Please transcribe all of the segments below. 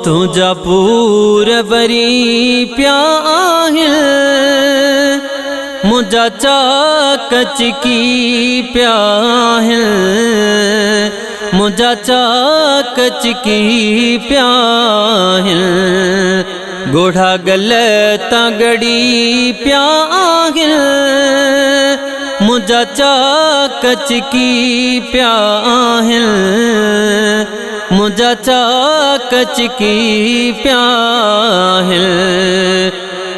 तुझा पूरवरी प्या आहिल मुझा चाकच की प्या आहिल मुझा चाकच की प्या आहिल गोढ़ा गलता गड़ी प्या आहिल मुझा चाकच की प्या आहिल मुझा चाकच की प्या आहिल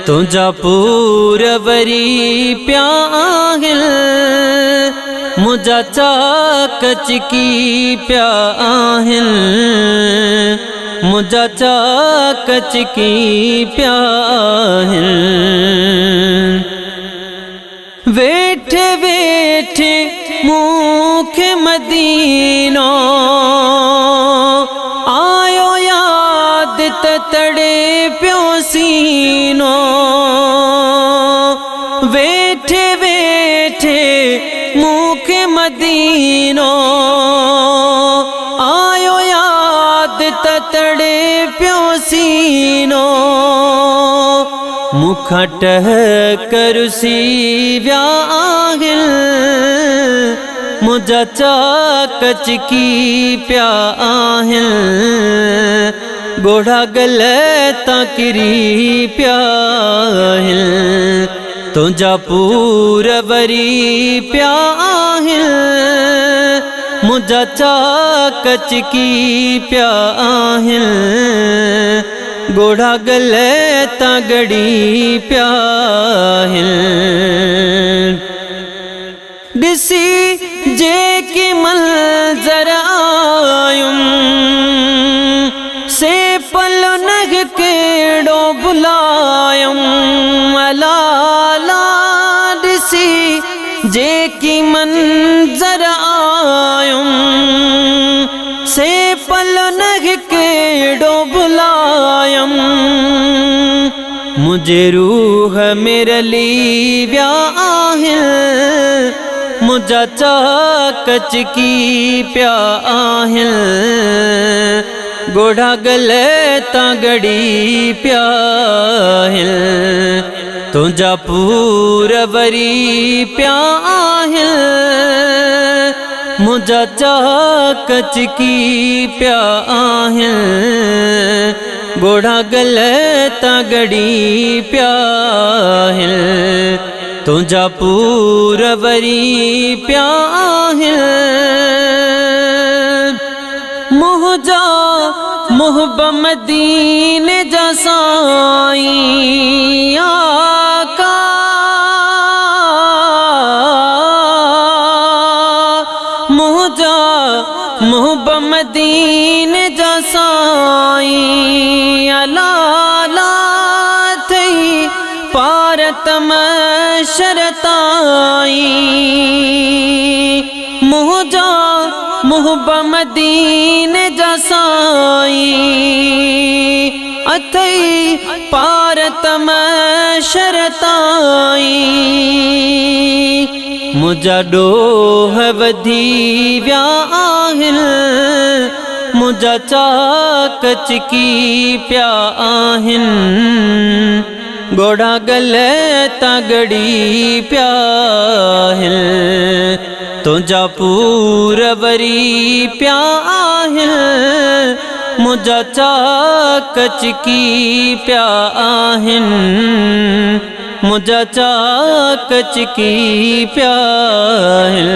तुझा पूरवरी प्या आहिल मुझा चाकच की प्या आहिल मुझा चाकच की प्या आहिल वेठे वेठे मुख मदीनो आयो याद तड़े प्यो सीनो वेठे वेठे मुख मदीनो आयो याद तड़े प्यो सीनो मुखट करसी व्या आहिल मुझा चाकच की प्या आहिल गोढ़ा गलता किरी प्या आहिल तुझा पूरवरी प्या आहिल मुझा चाकच की प्या आहिल गोढ़ा गलता गड़ी प्या आहिल दिसी जे की मंजर आयुम से पल नग केड़ो बुलायम अलाला दिसी जे की मंजर आयुम से पल नग केड़ो बुलायम मुझे रूह मेरे लिए व्या आहिल मुझा चाकच की प्या आहिल गोढ़ा गलता गड़ी प्या आहिल तुझा पूरवरी प्या आहिल मुझा चाकच की प्या आहिल गोढ़ा गलता गड़ी प्या आहिल तुझा पूरवरी प्या आहिल मुझा मुहब्ब मदीने जा साईं आका मुझा मुहब्ब मदीने जा साईं अलाला थई पारतम शरताई मुझा मुहब्ब मदीने जा साईं अथई पारतम शरताई मुझा डोह वधी व्या आहिल मुझा चाकच की प्या आहिन गोढ़ा गलता गड़ी प्या आहिल तुझा पूरवरी प्या आहिल मुझा चाकच की प्या आहिन मुझा चाकच की प्या आहिल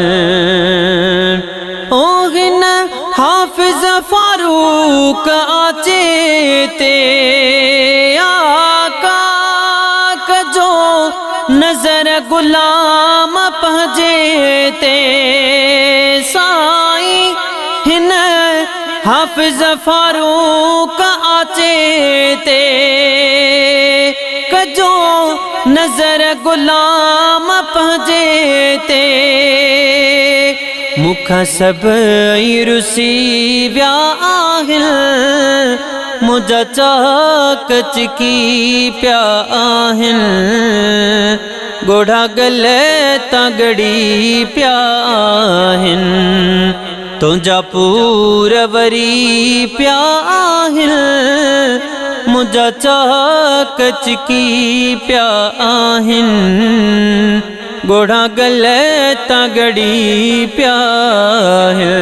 ओगिन हाफिज फारूक आचेते आका कजो नजर गुलाम पहजेते साईं हिन हाफिज फारूक आचेते कजो नजर गुलाम पहजेते मुखा सब रुसी व्या आहिल मुझा चाकच की प्या आहिल गोढ़ा गलता गड़ी प्या आहिन तुंहिंजा पूरवरी पिया आहिनि मुंहिंजा चाक चिकी पिया आहिनि गोढ़ा गले तगड़ी पिया आहिनि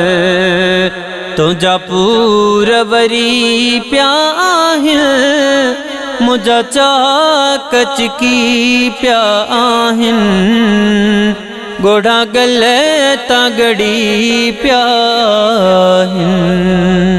तुंहिंजा पूरवरी पिया आहिनि मुंहिंजा चाक चिकी पिया आहिनि गोढ़ा गले तगड़ी पिया आहिनि।